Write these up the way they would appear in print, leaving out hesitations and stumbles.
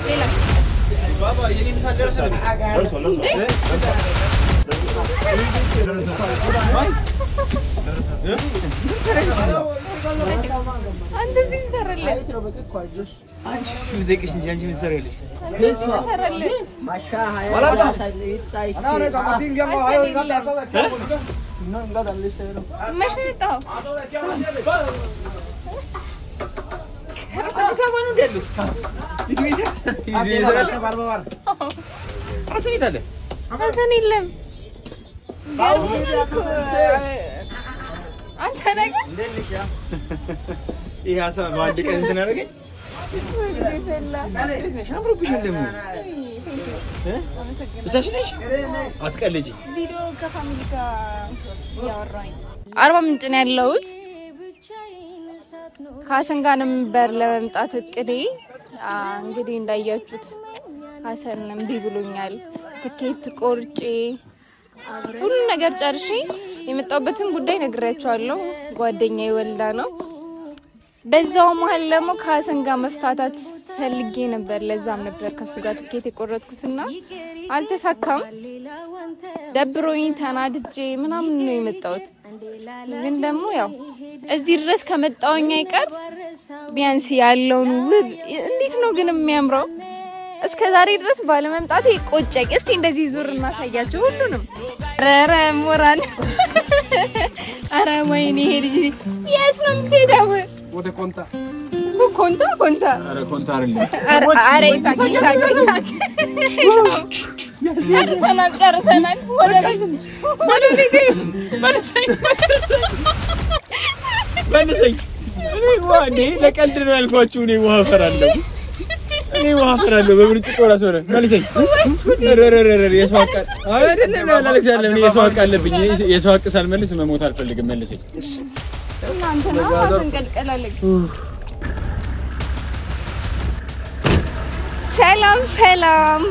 ሌላ بابا يلي مسال درسنا አንተ ምን ሰራለህ አንቺ ስልደቅሽ እንጂ አንቺ ምን ሰራለሽ ሰራለህ ማሻ ሃያ ሳይስ انا قاعدين جنب هاي يلا مش نطاو سامانو دلو يجي ባርባር حسن يتله حسن يلم አንተ ነገር እንደልሽ ያ ይሄ ሀሳብ ባንድ ቀን እንትን አደረገኝ ሻምሮብሽ እንደም ብቻሽ ነሽ አትቀልጂ ቪዲዮ ከፋሚሊ ጋር ያወራኝ አርባ ምንጭ ነው ያለሁት ሀሰን ጋር ነበር ለመምጣት እቅዴ እንግዲህ እንዳያችሁት ሀሰን እምቢ ብሎኛል ትኬት ቆርጬ ሁሉ ነገር ጨርሼ የመጣሁበትን ጉዳይ ነግሬያቸዋለሁ ጓደኛዬ ወልዳ ነው በዛው መሀል ደግሞ ከሀሰን ጋር መፍታታት ፈልጌ ነበር ለዛም ነበር ከሱ ጋር ትኬት የቆረጥኩትና አልተሳካም ደብሮኝ ተናድጄ ምናምን ነው የመጣሁት ግን ደግሞ ያው እዚህ ድረስ ከመጣውኛ አይቀር ቢያንስ ያለውን ውብ እንዴት ነው ግን የሚያምረው እስከ ዛሬ ድረስ ባለ መምጣቴ ቆጨኝ እስቲ እንደዚህ ዙር እናሳያችሁ ሁሉንም ረረ ሞራል አረ ወይኔ ሄጂ የት ነው የምትሄደው ወደ ኮንታ አረ ኮንታ አይደለም አረ ይሳቅ ጨርሰናል ወደ ቤት መልሰኝ እኔ ዋኔ ለቀልድ ነው ያልኳችሁ እኔ ውሃ ፈራለሁ በብርጭቆ ራስ ሆነ መልሰኝ ረረረረ የሷቃል አይደለም አላለክሳለም የሷቃ አለብኝ የሷቅ ሳልመልስ መሞት አልፈልግም መልሰኝ እናንተ ነው አንቀልቀላለክ ሰላም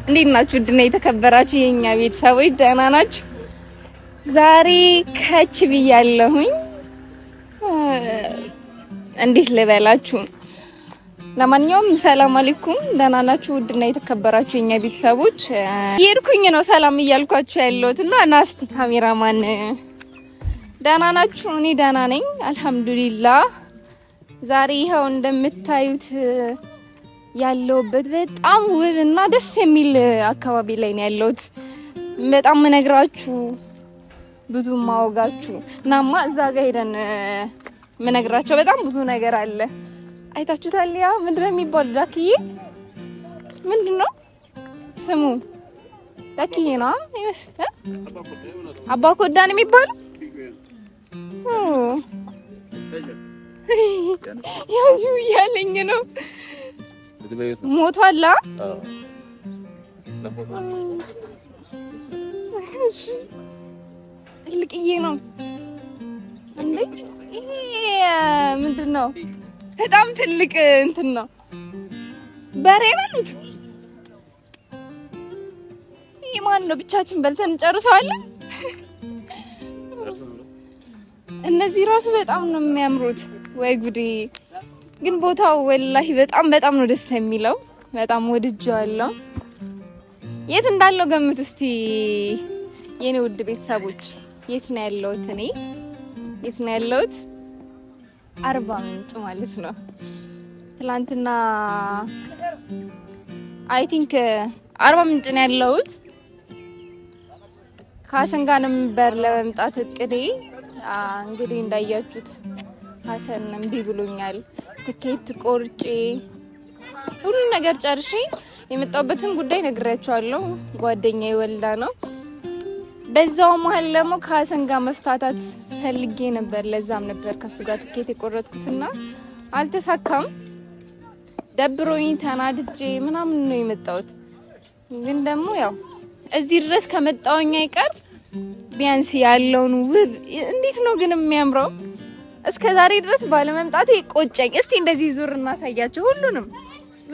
እንዴት ናችሁ ድና የተከበራችሁ የኛ ቤተሰቦች ደህና ናችሁ ዛሬ ከች ብያለሁኝ እንዴት ልበላችሁ ለማንኛውም ሰላም አለይኩም ደህና ናችሁ ድና የተከበራችሁ የኛ ቤተሰቦች ይርኩኝ ነው ሰላም እያልኳችሁ ያለሁትና ናስቲ ካሜራማን ደህና ናችሁ እኔ ደህና ነኝ አልহামዱሊላህ ዛሬ ይሄው እንደምታዩት ያለውበት በጣም ውብና ደስ የሚል አካባቢ ላይ ነው ያለሁት በጣም መነግራችሁ ብዙ ማውጋችሁ ናማ እዛ ጋር ሄደን መነግራችሁ በጣም ብዙ ነገር አለ አይታችሁታል ያ ምንድነው የሚባል ዳክዬ ምንድነው ስሙ ዳክዬ ነው ይመስል አባኮዳን የሚባል ያጁ ያለኝ ነው ሞቷላ እሺ ልቅዬ ነው እንዴ ይሄ ምንድነው በጣም ትልቅ እንትን ነው በሬ በሉት ይማን ነው ብቻችን በልተን ጨርሰዋለን እነዚህ ራሱ በጣም ነው የሚያምሩት ወይ ጉዲ ግን ቦታው ወላሂ በጣም ነው ደስ የሚለው በጣም ወድጄዋለሁ የት እንዳለው ገምቱ እስቲ የኔ ውድ ቤተሰቦች የት ነው ያለውት እኔ የት ነው ያለውት አርባ ምንጭ ማለት ነው ትላንትና አይ ቲንክ አርባ ምንጭ ነው ያለውት ከሀሰን ጋር ነበር ለመምጣት እቅዴ እንግዲህ እንዳያችሁት ሀሰን እምቢ ብሎኛል ትኬት ቆርጬ ሁሉ ነገር ጨርሼ የመጣሁበትን ጉዳይ ነግሬያቸዋለሁ ጓደኛዬ ወልዳ ነው በዛው መሀል ደግሞ ከሀሰን ጋር መፍታታት ፈልጌ ነበር ለዛም ነበር ከሱ ጋር ትኬት የቆረጥኩትና አልተሳካም ደብሮኝ ተናድጄ ምናምን ነው የመጣሁት ግን ደግሞ ያው እዚህ ድረስ ከመጣውኛ አይቀር ቢያንስ ያለውን ውብ እንዴት ነው ግን የሚያምረው እስከ ዛሬ ድረስ ባለ መምጣቴ ቆጨኝ እስቲ እንደዚህ ዙር እናሳያችሁ ሁሉንም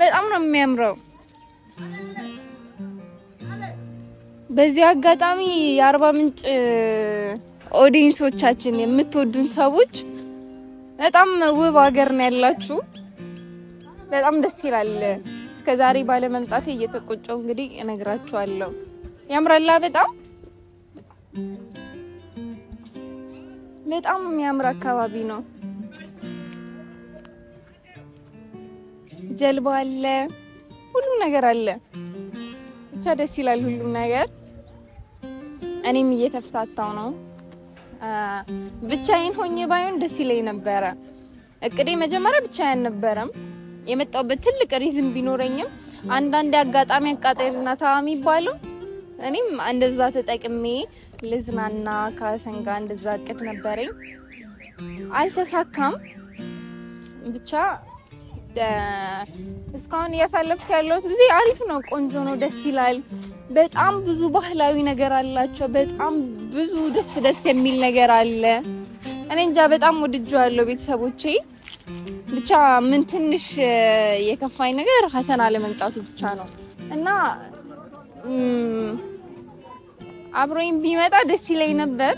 በጣም ነው የሚያምረው በዚህ አጋጣሚ የአርባ ምንጭ ኦዲየንሶቻችን የምትወዱን ሰዎች በጣም ውብ ሀገር ነው ያላችሁ በጣም ደስ ይላል እስከዛሬ ባለ መምጣቴ እየተቆጨው እንግዲህ እነግራችኋለሁ ያምራላ በጣም የሚያምር አካባቢ ነው ጀልባ አለ ሁሉም ነገር አለ ብቻ ደስ ይላል ሁሉም ነገር እኔም እየተፈታታው ነው ብቻዬን ሆኜ ባይሆን ደስ ይለኝ ነበር እቅዴ መጀመሪያ ብቻዬን ነበርም የመጣውበት ትልቅ ሪዝን ቢኖርኝም አንዳንድ አጋጣሚ አቃጠልና ታሚ ይባላል እኔም እንደዛ ተጠቅሜ ለዝናና ካሰንጋ እንደዛ እቅድ ነበርኝ አልተሳካም ብቻ እስካሁን ያሳለፍኩ ያለው ጊዜ አሪፍ ነው ቆንጆ ነው ደስ ይላል በጣም ብዙ ባህላዊ ነገር አላቸው በጣም ብዙ ደስ የሚል ነገር አለ እኔ እንጃ በጣም ወድጄዋለሁ ቤተሰቦቼ ብቻ ምን ትንሽ የከፋኝ ነገር ሐሰን አለመምጣቱ ብቻ ነው እና አብሮኝ ቢመጣ ደስ ይለኝ ነበር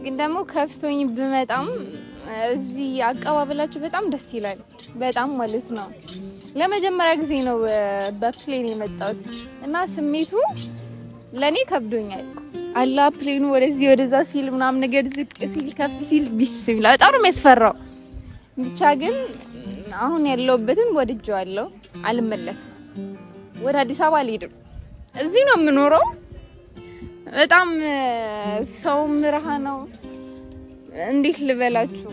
ግን ደግሞ ከፍቶኝ ብመጣም እዚህ አቀባበላችሁ በጣም ደስ ይላል በጣም ማለት ነው ለመጀመሪያ ጊዜ ነው በፕሌን የመጣሁት እና ስሜቱ ለኔ ከብዶኛል አላ ፕሌኑ ወደዛ ሲል ምናም ነገር ዝቅ ሲል ከፍ ሲል ቢስሚላ በጣም ነው የሚያስፈራው ብቻ ግን አሁን ያለውበትን ወድጄዋለሁ አልመለስም ወደ አዲስ አበባ ልሄድ እዚህ ነው የምኖረው በጣም ሰው ምራሃ ነው እንዴት ልበላችሁ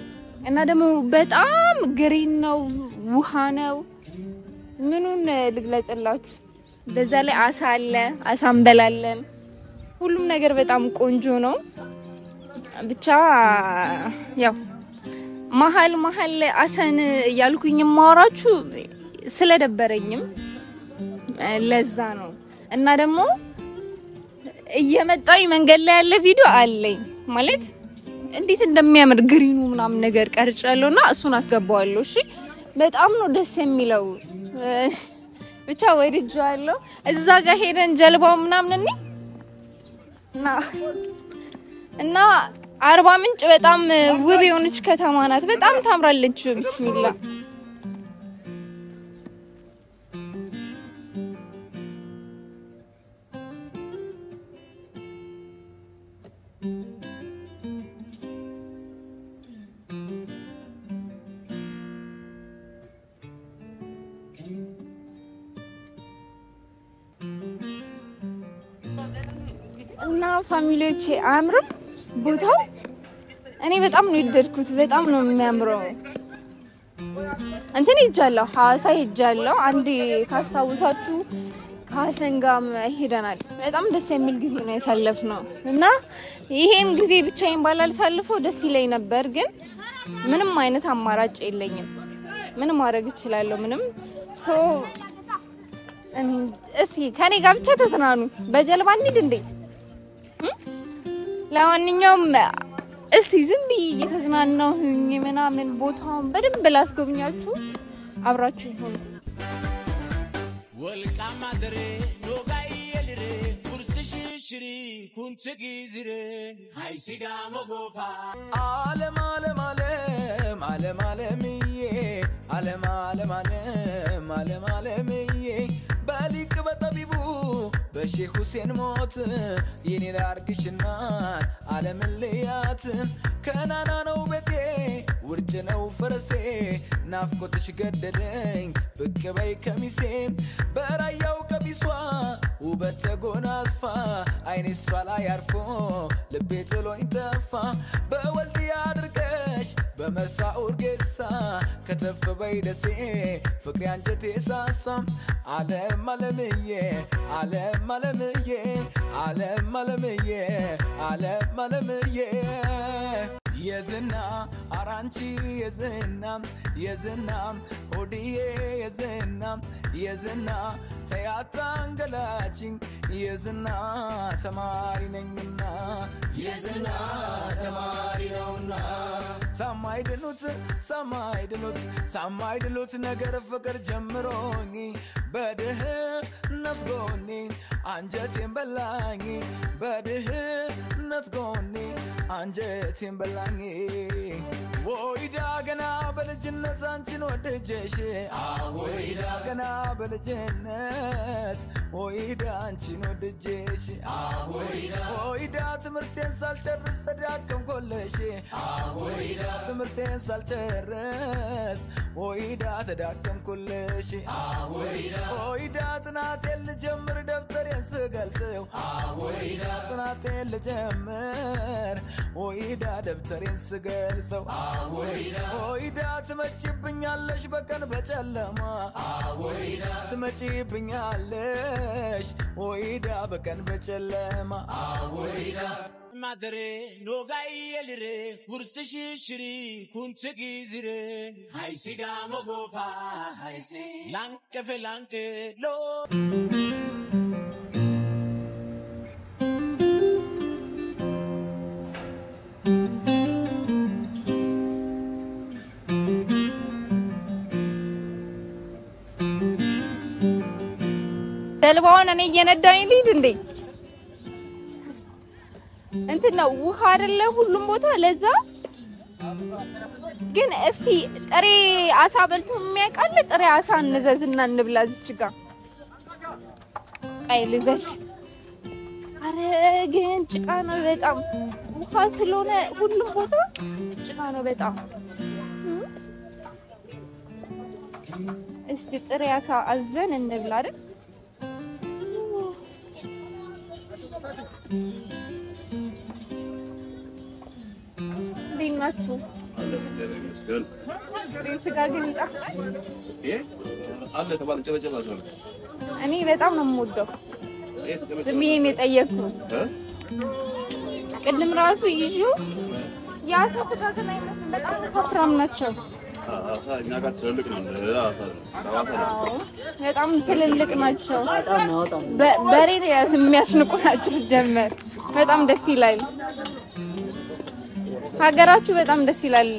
እና ደግሞ በጣም ግሪን ነው ውሃ ነው ምኑን ልግለጽላችሁ በዛ ላይ አሳ አለ አሳ እንበላለን ሁሉም ነገር በጣም ቆንጆ ነው ብቻ ያው መሃል አሰን ያልኩኝ ማወራችሁ ስለደበረኝም ለዛ ነው እና ደግሞ እየመጣይ መንገድ ላይ ያለ ቪዲዮ አለኝ ማለት እንዴት እንደሚያምር ግሪኑ ምናም ነገር ቀርጫለውና እሱን አስገባዋለሁ እሺ በጣም ነው ደስ የሚለው ብቻ ወድጄዋለሁ እዛ ጋር ሄደን ጀልባው ምናምን እና አርባ ምንጭ በጣም ውብ የሆነች ከተማ ናት በጣም ታምራለች ቢስሚላ እና ፋሚሊዎቼ አምርም ቦታው እኔ በጣም ነው የወደድኩት በጣም ነው የሚያምረው እንትን ይጃለው ሐዋሳ ይጃለው አንዴ ካስታውሳችሁ ካሰንጋም ሄደናል በጣም ደስ የሚል ጊዜ ነው ያሳለፍነው እና ይሄን ጊዜ ብቻዬን ባላልሳልፈው ደስ ይለኝ ነበር ግን ምንም አይነት አማራጭ የለኝም ምንም ማድረግ እችላለሁ ምንም ሶ እስቲ ከኔ ጋር ብቻ ተተናኑ በጀልባ እንሂድ እንዴት ለማንኛውም እስቲ ዝም ብዬ እየተዝናናሁኝ ምናምን ቦታውን በደንብ ላስጎብኛችሁ አብራችሁ ይሁን ወልቃማ ደሬ ኖጋይ የልሬ ኩርስሽ ሽሪ ኩንትጊ ዝሬ ሃይሲጋ ሞጎፋ ዓለም ዓለም ዓለም ዓለም ዓለምዬ ዓለም ዓለም ዓለም ዓለም ዓለምዬ ባሊቅ በጠቢቡ በሼህ ሁሴን ሞት የኔ ላርግሽና ዓለም ለያት ከናና ነው በቴ ውርጭ ነው ፈረሴ ናፍቆትሽ ገደደኝ ብቅ በይ ከሚሴ በራያው ቀቢሷ ውበት ተጎናጽፋ አይኔስ ላይ አርፎ ልቤ ጥሎኝ ጠፋ በወልዲያ አድርገሽ በመሳኡር ጌሳ ከተፍ በይ ደሴ ፍቅሬ አንጀቴ ሳሳም ዓለም ዓለምዬ ዓለም ዓለምዬ ዓለም ዓለምዬ ዓለም ዓለምዬ የዝና አራንቺ የዝና ኦዲዬ የዝና ተያታንገላችኝ የዝና ተማሪ ነኝና የዝና ተማሪ ነውና ታማይድሉት ነገር ፍቅር ጀምሮኝ በድህ ነስጎኒ አንጀቴን በላኝ በድህነት ጎኔ አንጀቴን በላኝ ወይዳ ገና በልጅነት አንቺን ወደጀሽ ወይዳ ገና በልጅነት ወይዳ አንቺን ወደጀሽ ወይዳ ትምርቴን ሳልጨርስ ተዳከምኩልሽ ወይዳ ትምርቴን ሳልጨርስ ወይዳ ተዳከምኩልሽ ወይዳ ጥናቴን ልጀምር ደብተሬን ስገልጠው ወይዳ ጥናቴን ልጀምር ወይዳ ደብተሬን ስገልጠው ወይዳ ትመጪብኛለሽ በቀን በጨለማ ወይዳ ትመጪብኛለሽ ወይዳ በቀን በጨለማ ወይዳ Madre no gaiyelire kursishi shiri kuntigi zire hay siga mogofa hay si lanke felanke lo ደልባውን እኔ እየነዳኝ ልሂድ እንዴ እንትና ውሃ አይደለ ሁሉም ቦታ ለዛ ግን እስቲ ጥሬ አሳ በልቶ የሚያቃል ጥሬ አሳ እንዘዝና እንብላ እዚች ጋር አይ ልዘዝ አረ ግን ጭቃ ነው በጣም ውሃ ስለሆነ ሁሉም ቦታ ጭቃ ነው በጣም እስቲ ጥሬ አሳ አዘን እንብላ አይደል ናችሁ መስገን ስጋ ግን ይጣፍጣል አለ ተባለ ጨበጨባ ሰው እኔ በጣም ነው የምወደው ዝምዬን የጠየኩት ቅድም ራሱ ይዙ ያሳ ስጋ ግን አይመስልም በጣም ወፍራም ናቸው አሳ እኛ ጋር ትልልቅ ነው አሳ በጣም ትልልቅ ናቸው በሬ የሚያስንቁ ናቸው ጀመር በጣም ደስ ይላል ሀገራችሁ በጣም ደስ ይላል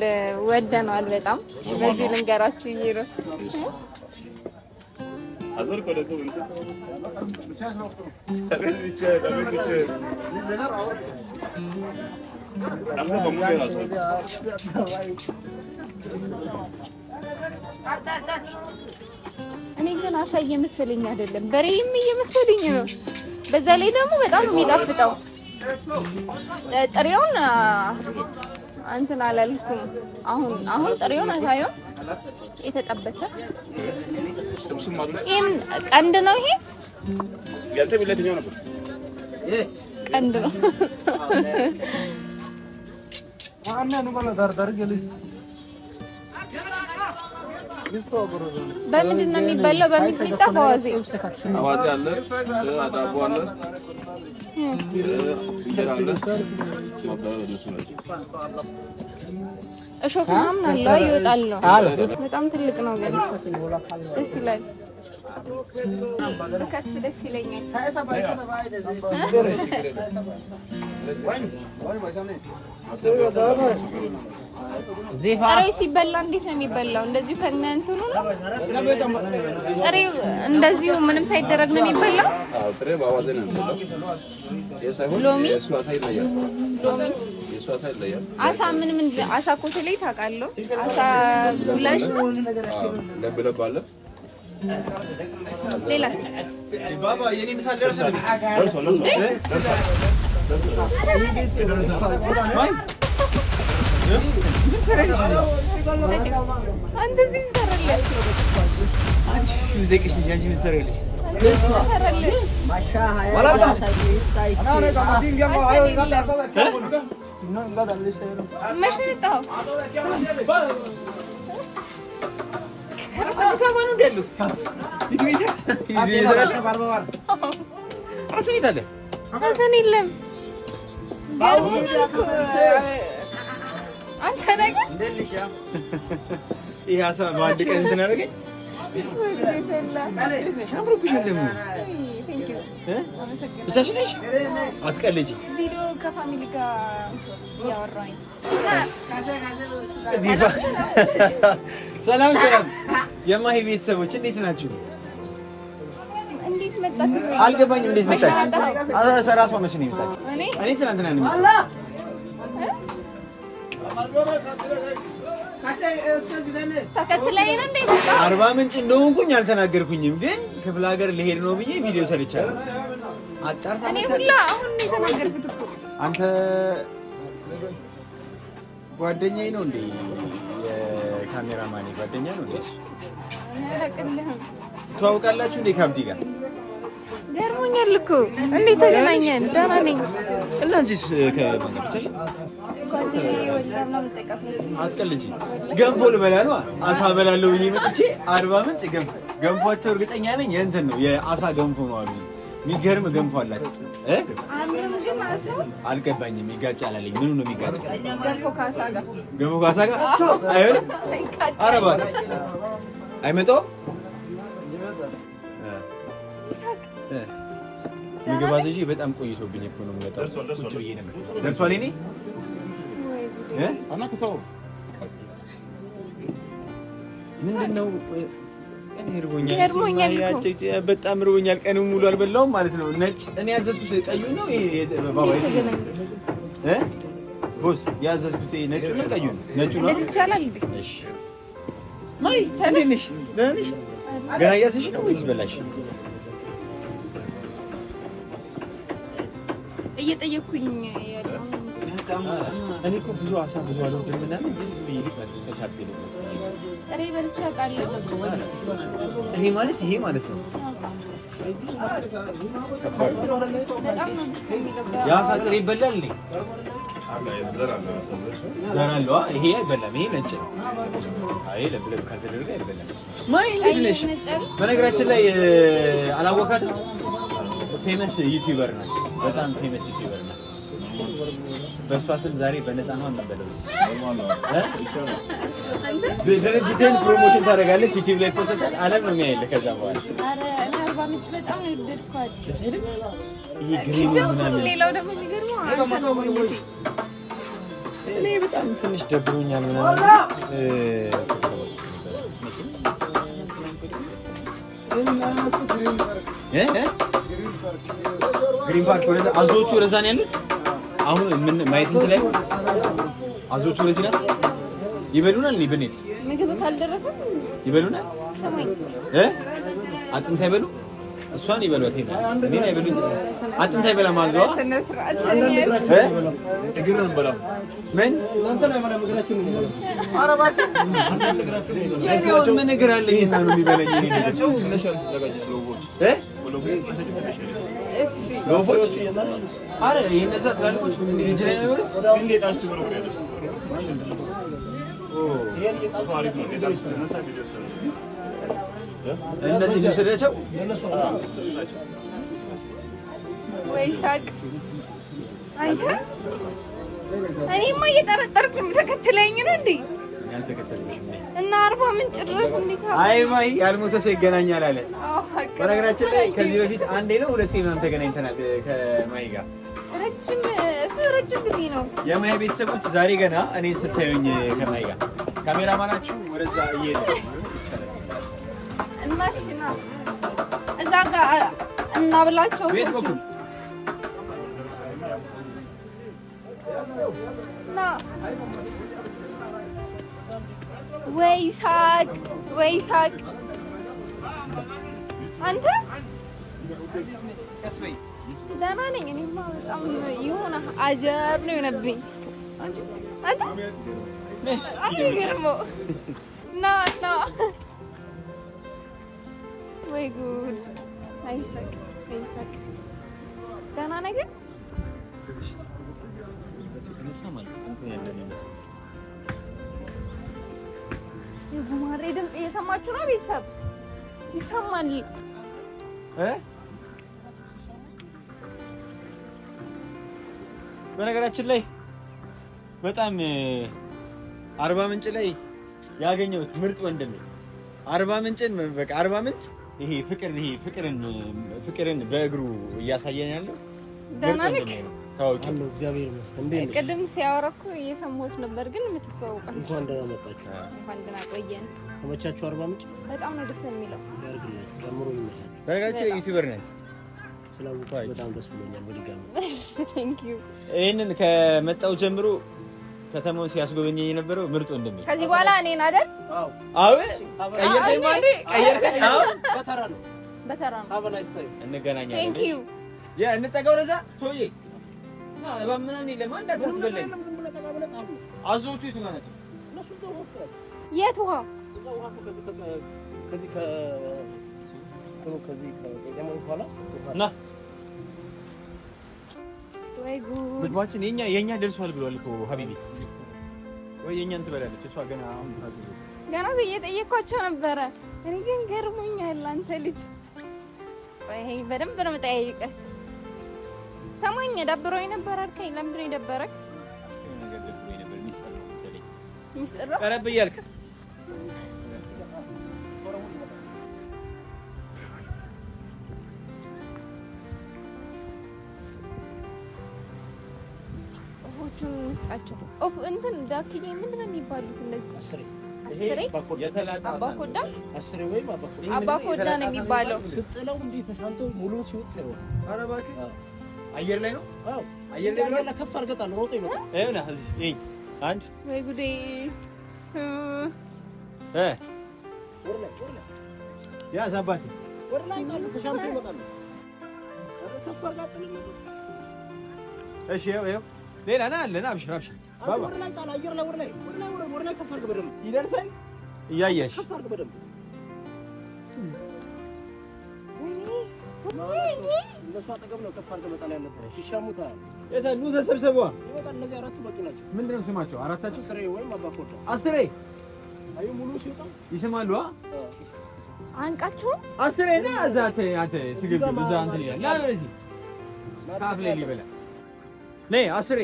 ወደናል በጣም በዚህ ልንገራችሁ ይይሩ አዘር ኮደቱ ተበልቼ አማ በሙሉ ያላሰ እኔ ግን አሳየ መሰለኝ አይደለም በሬም እየመሰለኝ ነው በዛ ላይ ደግሞ በጣም ነው የሚጣፍጠው ጥሬውን አንተን አላልኩም አሁን ጥሬውን አታዩ የተጠበሰ ጥብስም አለ ይሄም ቀንድ ነው ይሄ ያንተ ቢለትኛው ነበር ቀንድ ነው ዋና ነው ባላ ዳር ገለስ በምንድን ነው የሚበላው በሚጥሚጣ በዋዜ አዋዜ አለ አዳቦ አለ ይጀራል ማባው ደስ ነው እሾክ ምናምን አለው ይወጣል ነው በጣም ትልቅ ነው ግን ደስ ይላል ከፍ ደስ ይለኛል ጥሬው ሲበላ እንዴት ነው የሚበላው እንደዚሁ ከነንቱኑ ነው ጥሬው እንደዚሁ ምንም ሳይደረግ ነው የሚበላው ጥሬ ባዋዜ ነው የሚበላው የሳይሆን የሱ አሳይ ላይ ሎሚ የሱ አሳይ ላይ አሳ ምን አሳ ኮተሌ ታውቃለህ አሳ ብላሽ ለብለብ አለ ሌላስ ባባ የኔ ምሳል ደርሰናል አንተ እዚህ ሰራለህ አንቺ ልደቅሽ እንጂ አንቺ ምን ትሰሪያለሽ ሰራለህ ማሻ ሀያ ሳይስ መቼ መጣሁ አዲስ አበባ ነው ያሉት ሀሰን የት አለ ሀሰን የለም አንተ ነገር ይሄ ሀሳብ በአንድ ቀን እንትን አደረገኝ አምሮብሻል ደግሞ ብቻሽን ነሽ አትቀልጂ ቪዲዮ ከፋሚሊ ጋር ያወራኝ ሰላም ሰላም የማሂ ቤተሰቦች እንዴት ናችሁ እንዴት መጣክ? አልገባኝም። እንዴት መጣች? ራሷ መቼ ነው የመጣችው? እኔ ትናንትና ነው የመጣችው። ተከትለኝ ነው እንዴ? አርባ ምንጭ እንደሆንኩኝ አልተናገርኩኝም፣ ግን ክፍለ ሀገር ልሄድ ነው ብዬ ቪዲዮ ሰርቻለሁ። አጣርታ እኔ ሁላ አሁን ነው የተናገርኩት እኮ። አንተ ጓደኛዬ ነው እንዴ? የካሜራማኔ ጓደኛ ነው እንዴ? አላቅልህም። ትዋውቃላችሁ እንዴ ከአብዲ ጋር? ገርሞኛል እኮ እንዴት ተገናኘን? ደህና ነኝ። እናንቺስ ከማንተሽ ጓደኛዬ ወልዳ ምናምን ጠቃፈች። አትቀልጂ። ገንፎ ልበላ ነው አሳ በላለሁ ብዬ መጥቼ አርባ ምንጭ ገንፎአቸው እርግጠኛ ነኝ የእንትን ነው የአሳ ገንፎ ነው አሉ። የሚገርም ገንፎ አላቸው። አምርም ግን አሳው አልገባኝም። ይጋጫል አለኝ። ምኑ ነው የሚጋጭ? ገንፎ ካሳ ጋር ገንፎ ካሳ ጋር አይሆንም። ኧረ እባክህ አይመጣውም። ምግብ አዝዤ በጣም ቆይቶብኝ እኮ ነው የምመጣው። ደርሷል። እኔ ምንድነው ገርሞኛል በጣም ርቦኛል። ቀኑን ሙሉ አልበላውም ማለት ነው። ነጭ እኔ ያዘዝኩት ቀዩ ነው ይሄ ባባይ ቦስ ያዘዝኩት ነጭ ነው ቀዩ ነው። ነጭ ነው ይቻላል እንዴ? እሺ ማይ ሰለንሽ ደህና ነሽ? ገና ያዝሽ ነው ወይስ በላሽ? እየጠየኩኝ ያለው እኔ እኮ ብዙ አሳ ብዙ አልወድም ምናምን ግን ዝም ብዬ ልቀስ ከቻልኩ ልቀስ ጥሬ በልቼ አውቃለሁ። ጥሬ ማለት ይሄ ማለት ነው። በጣም ነው ደስ የሚለው። የአሳ ጥሬ ይበላል እንዴ? ዘር አለው። ይሄ አይበላም። ይሄ ነጭ ነው። አይ ለብለብ ካልተደረገ አይበላም። ማይ እንዴት ነሽ? በነገራችን ላይ አላወቃትም። ፌመስ ዩቲዩበር ናት። በጣም ፌመስ ዩቲዩበር ናት። በእሷ ስም ዛሬ በነፃ ነው አንበለው። ድርጅትን ፕሮሞሽን ታደርጋለች። ዩቲዩብ ላይ ፖስታል። ዓለም ነው የሚያየው ከዛ በኋላ። አረ እኔ አርባ ምንጭ በጣም ነው የወደድኳት። ይሄ ግሪን ምናምን ሌላው ደግሞ የሚገርመው አልተናወኝም። እኔ በጣም ትንሽ ደብሮኛል ምናምን ግሪን ፓርክ ወደ አዞቹ ወደዛ ነው ያሉት። አሁን ምን ማየት እንችላለን? አዞቹ ወደዚህ ናት። ይበሉናል። እኔ ብንሄድ ምግብ ካልደረሰም ይበሉናል። ሰማኝ አጥንት አይበሉ። እሷን ይበሏት ይሄ እኔን አይበሉኝ። አጥንት አይበላም አልገዋ እግርን እንበላም ምን እናንተ ላይ ማለት እግራችሁ ነው። ኧረ እባክህ ምን እግር አለኝ እና ነው የሚበላኝ እኔ እሺ ሎቦች አረ የነዛ ትላልቆች ምን እጅ ላይ ነው የሚበሉት? እንዴታችሁ ብሎ እነዚህ ልውሰዳቸው ወይ ሳቅ አንተ እኔማ እየጠረጠርኩኝ ተከትለኝ ነው እንዴ? እና አርባ ምንጭ ድረስ እንዴት አይ ማይ ያልሞተ ሰው ይገናኛል አለ። በነገራችን ላይ ከዚህ በፊት አንዴ ነው ሁለቴ ነው ተገናኝተናል ከማይ ጋር። ረጅም ጊዜ ነው። የማይ ቤተሰቦች ዛሬ ገና እኔ ስታዩኝ ከማይ ጋር ካሜራማናችሁ ወደዛ እየሄደ እናሽና እዛ ጋር እናብላቸው ቤት በኩል ና ወይ ሳቅ አንተ ያስበይ ደህና ነኝ። እኔማ በጣም የሆነ አጀብ ነው የሆነብኝ። አንተ አይገርመው ና ወይ ጉድ አይሳቅ ደህና ነህ ግን የጉማሬ ድምፅ እየሰማችሁ ነው ቤተሰብ? ይሰማል በነገራችን ላይ በጣም አርባ ምንጭ ላይ ያገኘሁት ምርጥ ወንድም አርባ ምንጭን በቃ አርባ ምንጭ ይሄ ፍቅርን በእግሩ እያሳየን ያለው ደህና ነህ? ታውቂ እግዚአብሔር ይመስገን። ቅድም ሲያወራ እኮ እየሰማሁት ነበር፣ ግን የምትተዋወቀው እንኳን ደህና መጣችሁ። እንኳን ደህና ቆየን። ተመቻችሁ? አርባ ምንጭ በጣም ነው ደስ የሚለው። ያርግላችሁ። ጀምሮ ይመጣል። በነገራችን ላይ ዩቲዩበር ነች። ስላወቀ በጣም ደስ ብሎኛል በድጋሚ Thank you ይሄንን ከመጣው ጀምሮ ከተማው ሲያስጎበኘኝ የነበረው ምርጥ ወንድሜ ከዚህ በኋላ እኔን አይደል አዎ ቀየርከኝ ማለት ቀየርከኝ አዎ በተራ ነው አበላይስታይ እንገናኛለን Thank you ያ እንጠጋው ለዛ ቶዬ በምናምን ለማን እንዳትበለኝ አዞቹ የቱ ጋር ናቸው የት ውሃ ከዚህ ከጀመሩ በኋላ ና ወይ ጉድ ምግባችን የኛ ደርሷል ብሏል እኮ ሀቢቢ ወይ የኛን ትበላለች እሷ ገና አሁን ገና እየጠየኳቸው ነበረ እኔ ግን ገርሞኛል አንተ ልጅ ወይ በደንብ ነው የምጠይቀህ ሰማኝ ደብሮኝ ነበር አልከኝ ለምንድን ነው የደበረክ ነገር ደብሮኝ ነበር ሚስጥር ቀረብ እያልክ ኦፍ እንትን ዳክዬ ምንድነው የሚባሉት እነዚህ አስሬ የተላጣ አባኮዳ አስሬ ወይ አባኮዳ ነው የሚባለው ስጥለው እንዴ ተሻንቶ ሙሉ ሲወጣ ነው ኧረ እባክህ አየር ላይ ነው አዎ አየር ላይ ነው ከፍ አድርገታል ሮጦ ይመጣል አይውና እዚህ ይኝ አንድ ወይ ጉዴ ወርላ ያ ዛባቲ ወርላ ይጣሉ ተሻንቶ ይመጣል ከፍ አድርጋት እሺ ይኸው ሌላ ና አለና አብሽር ባባ ወርላ ይጣሉ አየር ላይ ወርላ ከፍ አድርገ በደምብ ይደርሳል እያየሽ ከፍ አድርገ በደምብ እነሱ አጠገብ ነው ከፍ አድርገ መጣል ያለበት ሲሻሙታ የታሉ ተሰብሰበዋ ይወጣል እነዚህ አራቱ በቂ ናቸው ምንድነው ስማቸው አራታቸው አስሬ ወይም አባኮዳ አስሬ አዩ ሙሉ ሲወጣ ይስማሉ አንቃችሁ አስሬ ና አዛተ አንተ ትግብ እዛ አንተ ይላል ና ለዚህ ካፍ ላይ ሊበላ ነይ አስሬ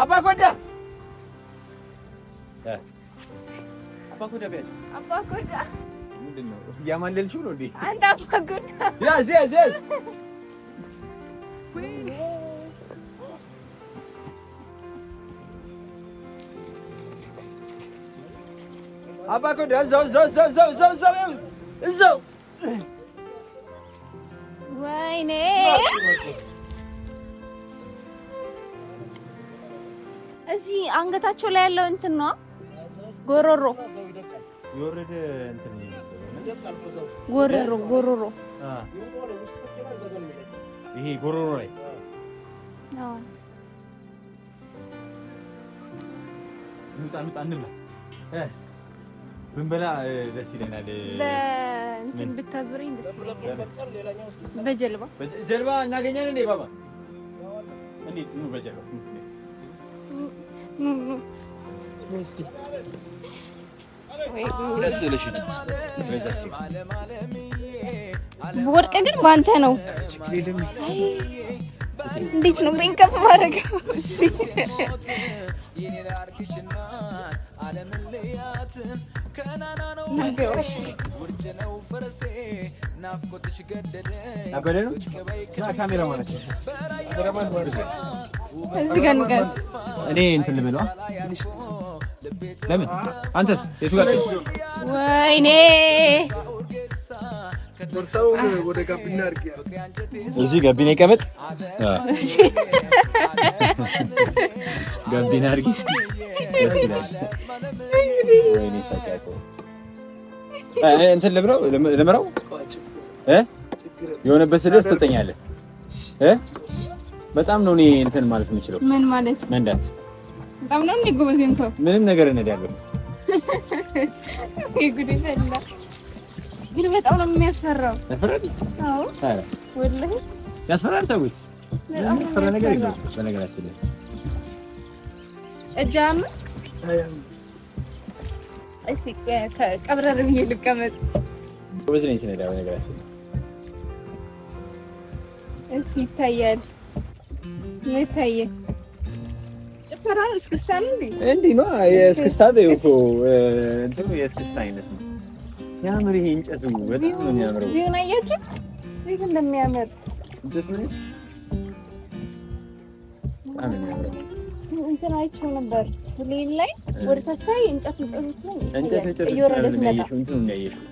አባኮዳ ቢያት አባኮዳ ምንድነው ያማለልሽው ነው እንዴ አንተ አባኮዳ ያዝ አባኮዳ እዛው ወይኔ እዚህ አንገታቸው ላይ ያለው እንትን ነው ጎሮሮ ይወረደ እንትን ጎሮሮ ይሄ ጎሮሮ ላይ ነው እንጣ እንብላ ብንበላ ደስ ይለናል በእንትን ብታዝረኝ በጀልባ እናገኛለን እንዴ ባባ እንዴ ነው በጀልባ እስቲ ደስ ይለሽ በዛች ወርቅ ግን ባንተ ነው እንዴት ነው ብሬን ከፍ ማድረግ እሺ ነገርሽ አበለ ነው ካሜራ ማለት ነው እዚህ ጋር ንገር እኔ እንትን ልበለው ለምን አንተስ የቱ ጋር ወይኔ ወርሳው ወደ ጋቢና አርጊያ እዚህ ጋቢና ይቀመጥ ጋቢና አርጊ ደስ ይላል ወይኔ ሰቃቆ እንትን ልምረው የሆነበት ስደት ትሰጠኛለህ በጣም ነው እኔ እንትን ማለት የምችለው ምን ማለት መንዳት በጣም ነው እንዴ ጎበዝ እንኳ ምንም ነገር እንሄዳለን ይጉድ ይፈላ ግን በጣም ነው የሚያስፈራው ያስፈራል አዎ አረ ወላሂ ያስፈራል ሰዎች ያስፈራ ነገር የለም በነገራችን ላይ እጃም እስቲ ከቀብረር ብዬ ልቀመጥ ጎበዝ ነኝ ስነዳ በነገራችን ላይ እስቲ ይታያል ይታያል ጭፈራን እስክስታን እንዴ ነው የእስክስታ ደውኮ እንትኑ የእስክስታ አይነት ነው ያምር ይሄ እንጨቱ በጣም ነው የሚያምረው ቢሆን አያችሁት ይሄ እንደሚያምር እንጨቱ ነው በጣም የሚያምረው እንትን አይቼው ነበር ሌላ ላይ ወደ ታሳይ እንጨት ይጥሉት ነው እንጨት ይጥሉት እየወረደ ነው ያየሽው እንትን ነው ያየሽው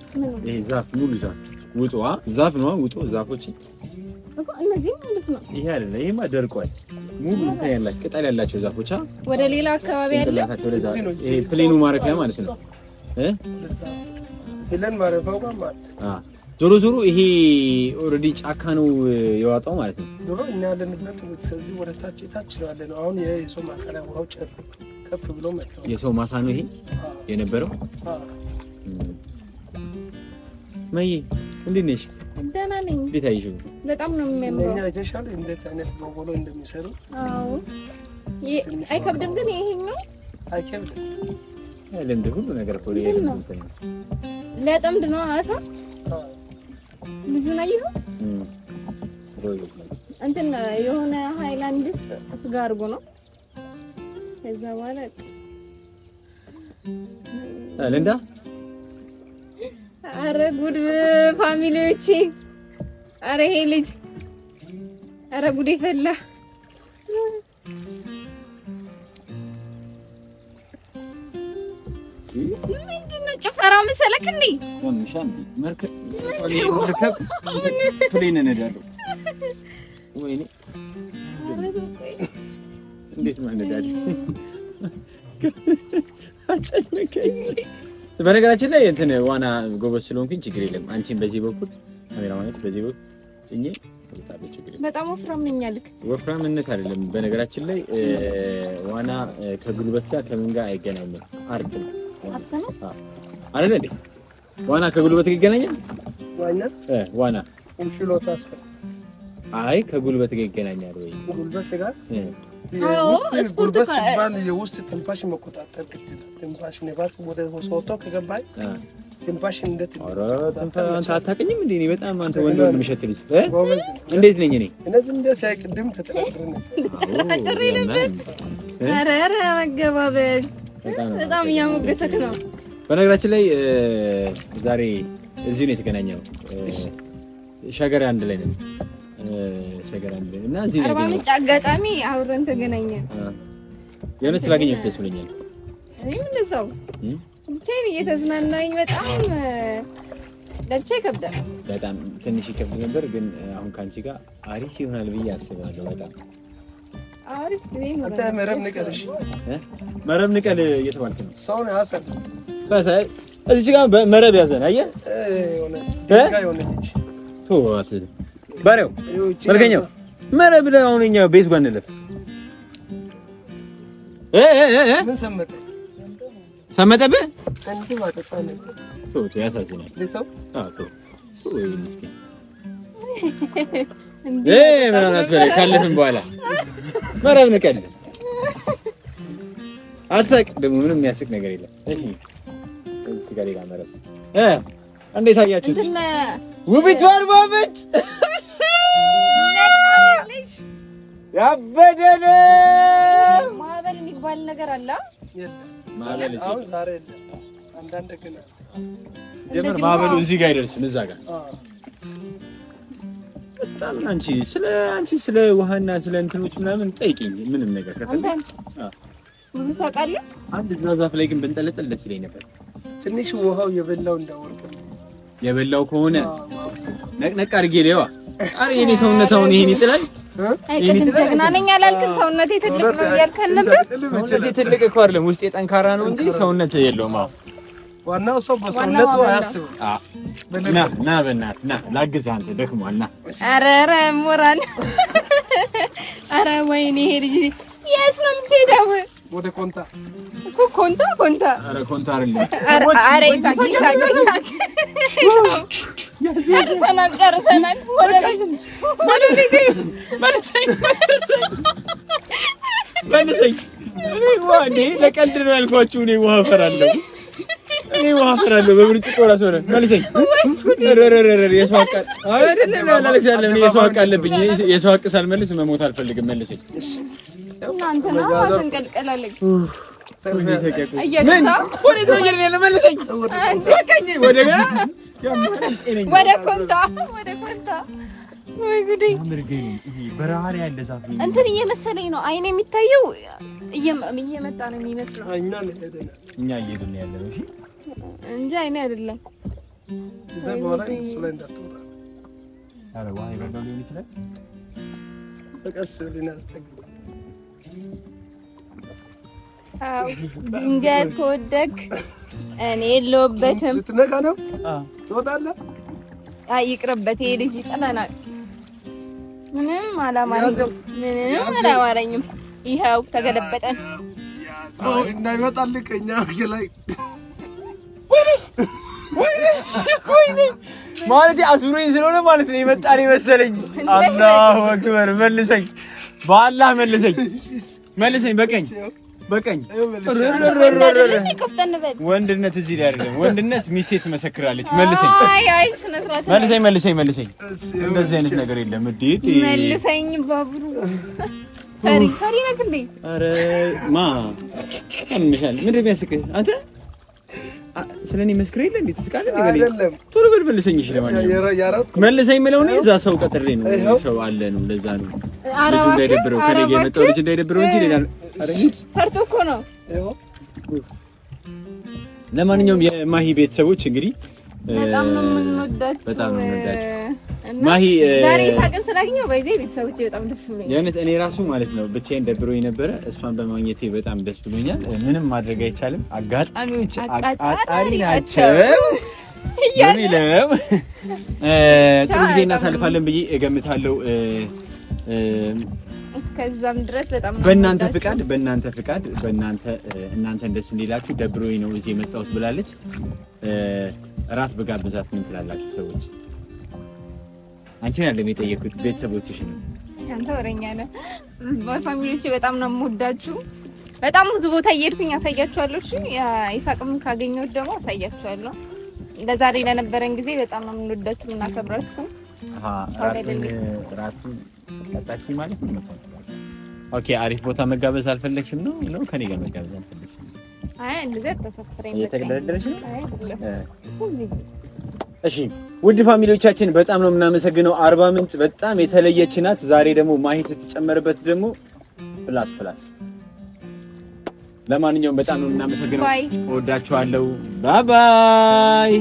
ይሄ ዛፍ ሙሉ ዛፍ ውጧ ዛፍ ነው ውጡ ዛፎች እኮ እነዚህ ማለት ነው ይሄ አይደለ ይሄማ ደርቋል ሙሉ እንትን ያላቸው ቅጠል ያላቸው ዛፎች ወደ ሌላ አካባቢ ያለ ይሄ ፕሌኑ ማረፊያ ማለት ነው ፕሌን ማረፊያው ጋር ማለት ዞሮ ዞሮ ይሄ ኦሬዲ ጫካ ነው የዋጣው ማለት ነው ዞሮ እኛ ያለንበት ስለዚህ ወደ ታች ነው ያለነው አሁን የሰው ማሰሪያ ውሃው ከፍ ብሎ መጥቷል የሰው ማሳ ነው ይሄ የነበረው ማይ እንዴት ነሽ ደህና ነኝ እንዴት አይሽው በጣም ነው የሚያምረው እኛ የተሻለ እንዴት አይነት ቦቦሎ እንደሚሰሩ አዎ አይከብድም ግን ይሄኛው አይከብድም ለምደ ሁሉ ነገር ፖሊ እንትን ለጠምድ ነው አሳ ልጁን አይሁ እንትን የሆነ ሃይላንድ ውስጥ ስጋ አድርጎ ነው ከዛ በኋላ ለንዳ አረ ጉድ ፋሚሊዎቼ አረ ይሄ ልጅ አረ ጉድ ይፈላ ምንድነው ጭፈራ መሰለክ እንዴ ወንሻን መርከብ ፕሌን ነዳለው ወይኔ እንዴት ማነዳል አጨነቀኝ በነገራችን ላይ እንትን ዋና ጎበዝ ስለሆንኩኝ ችግር የለም አንቺን በዚህ በኩል ካሜራማኖች በዚህ በኩል ጽኜ ወጣለች ችግር የለም በጣም ወፍራም ነኝ አልክ ወፍራምነት አይደለም በነገራችን ላይ ዋና ከጉልበት ጋር ከምን ጋር አይገናኝም አርት ነው አይደል እንዴ ዋና ከጉልበት ጋር ይገናኛል ዋና እንሽሎታስ አይ ከጉልበት ጋር ይገናኛል ወይ ጉልበት ጋር ስፖርት ሲባል የውስጥ ትንፋሽ መቆጣጠር ግድ ነው ትንፋሽ ነባጽ ወደ ሆሶቶ ከገባይ ትንፋሽ እንዴት ትንፋሽ አታውቅኝም እንዴ እኔ በጣም አንተ ወንድ ምሸት ልጅ እንዴት ነኝ እኔ እነዚህ እንደ ሳይቅድም ተጠራጥረን አረ መገባበዝ በጣም ያሞገሰክ ነው በነገራችን ላይ ዛሬ እዚህ ነው የተገናኘው ሸገር አንድ ላይ ነው ሸገር አንድ ላይ እና እዚህ ነው አርባ ምንጭ አጋጣሚ አብረን ተገናኘን የሆነ ስላገኘሽ ደስ ብሎኛል እኔም እንደዛው ብቻዬን እየተዝናናኝ በጣም ለብቻ ይከብዳል በጣም ትንሽ ይከብድ ነበር ግን አሁን ካንቺ ጋር አሪፍ ይሆናል ብዬ አስባለሁ በጣም አሪፍ ነው አንተ መረብ ንቀልሽ መረብ ንቀል እየተባልክ ነው ሰው ነው ያሰብ በሳይ እዚህ ጋር መረብ ያዘን አየህ የሆነ ጋር የሆነ ልጅ ቶዋት ባሪው መልከኛው መረብ ላይ አሁንኛ ቤት ጋር እንለፍ ምን ሰመጠ ሰመጠብህ እንዴ ማጠጣለ ቶቶ ያሳዝናል ለተው ወይ ምስኪን ምናምን አትበለኝ ካለፍን በኋላ መረብ ንቀል አትሰቅድም ምንም የሚያስቅ ነገር የለም እሺ እዚህ ጋር ሌላ መረብ እንዴት አያችሁት ውቢቷ አርባምንጭ ያበደነ ማዕበል የሚባል ነገር አለ ማዕበል አሁን ዛሬ አንዳንድ ግን ጀመር ማዕበሉ እዚህ ጋር አይደርስም እዛ ጋር በጣም አንቺ ስለ ውሃና ስለ እንትኖች ምናምን ጠይቂኝ ምንም ነገር ከፈለክ ብዙ ታውቃለህ አንድ ዛፍ ላይ ግን ብንጠለጠል ደስ ይለኝ ነበር ትንሽ ውሃው የበላው እንዳወርቅ የበላው ከሆነ ነቅነቅ አድርጌ ለዋ አሬ የኔ ሰውነት አሁን ይሄን ይጥላል አይከድም ጀግና ነኝ አላልክም ሰውነቴ ትልቅ ነው ያልከን ነበር ሰውነቴ ትልቅ እኮ አይደለም ውስጤ ጠንካራ ነው እንጂ ሰውነት የለውም አዎ ዋናው ሰው በሰውነቱ አያስብ ና በእናትህ ና ላግዝህ አንተ ደክሟል ና አረ ሞራል አረ ወይኔ ይሄ ልጅ የት ነው የምትሄደው ወደ ኮንታ እኮ ኮንታ አረ ኮንታ አይደለም አረ ይሳቅ ጨርሰናል ወደ ቤት መልሰኝ እኔ ዋኔ ለቀልድ ነው ያልኳችሁ እኔ ውሃ ፈራለሁ በብርጭቆ ራስ ሆነ መልሰኝ ረረረረ የሷቃል አይደለም አላለክሳለም እኔ የሷቃ አለብኝ የሷቅ ሳልመልስ መሞት አልፈልግም መልሰኝ እናንተ ነው ማንቀልቀላለኝ ምን ወደ ወጀር ያለ መልሰኝ ወቀኝ ወደ ኮንታ ወይ ጉዴ አምርገኝ ይሄ በራሪ ያለ ዛፍ እንትን እየመሰለኝ ነው አይኔ የሚታየው እየመጣ ነው የሚመስለው እኛ እየሄድን ያለነው እሺ እንጂ አይኔ አይደለም ዘባራ ስለኝ እንዳትወጣ አረ ዋይ በደው ሊሆን ይችላል በቀስ ብለና አስተግ አው ድንገት ከወደክ እኔ የለሁበትም ልትነጋ ነው ትወጣለህ አይ ይቅርበት ይሄ ልጅ ይጠናናል ምንም አላማረኝም ይሄው ተገለበጠን እንዳይመጣልህ ከኛ ላይ ወይኔ ማለት አዙሩኝ ስለሆነ ማለት ነው ይመጣል ይመስለኝ አላሁ አክበር መልሰኝ በአላህ መልሰኝ በቀኝ ወንድነት እዚህ ላይ አይደለም ወንድነት ሚስቴ ትመሰክራለች መልሰኝ እንደዚህ አይነት ነገር የለም እዴ መልሰኝ ባቡሩ ፈሪ ነክ እንዴ አረ ማ አንመሻል ምንድነው የሚያስቅህ አንተ ስለኔ መስክሬ የለ እንዴ ትስቃለህ አይደለም ቶሎ በል መልሰኝ እሺ ለማንኛውም መልሰኝ ምለው ነው እዛ ሰው ቀጥሬ ነው ሰው አለ ነው ለዛ ነው ልጅ እንዳይደብረው ከነገ የመጣው ልጅ እንዳይደብረው እንጂ ሌላ አረኝት ፈርቶ እኮ ነው ለማንኛውም የማሂ ቤተሰቦች እንግዲህ በጣም ነው የምንወዳችሁ ማሂ ዛሬ ሳቅን ስላገኘው ባይዜ ቤተሰቦቼ በጣም ደስ ብሎኛል የእውነት እኔ ራሱ ማለት ነው ብቻዬን ደብሮኝ ነበረ እሷን በማግኘቴ በጣም ደስ ብሎኛል ምንም ማድረግ አይቻልም አጋጣሚዎች አቃጣሪ ናቸው የሚለው ጥሩ ጊዜ እናሳልፋለን ብዬ እገምታለሁ እስከዛም ድረስ በጣም በእናንተ ፍቃድ እናንተ ደስ እንዲላችሁ ደብሮኝ ነው እዚህ የመጣሁት ብላለች ራት በጋብዛት ምን ትላላችሁ ሰዎች አንቺን አይደለም የጠየኩት ቤተሰቦችሽ ነው አንተ ወረኛ ነህ ፋሚሊዎቼ በጣም ነው የምወዳችሁ በጣም ብዙ ቦታ እየሄድኩኝ አሳያችኋለሁ እሺ ይሳቅም ካገኘው ደግሞ አሳያችኋለሁ ለዛሬ ለነበረን ጊዜ በጣም ነው የምንወዳችሁ እና ከብራችሁ ራቱ ቀጣች ማለት ነው ኦኬ አሪፍ ቦታ መጋበዝ አልፈለግሽም ነው ከኔ ጋር መጋበዝ አልፈለግሽም አይ እንደዚህ ተሰፍረኝ የተገለደለሽ ነው እሺ ውድ ፋሚሊዎቻችን በጣም ነው የምናመሰግነው አርባ ምንጭ በጣም የተለየች ናት ዛሬ ደግሞ ማሂ ስትጨመርበት ደግሞ ፕላስ ለማንኛውም በጣም ነው የምናመሰግነው ወዳችኋለሁ ባይ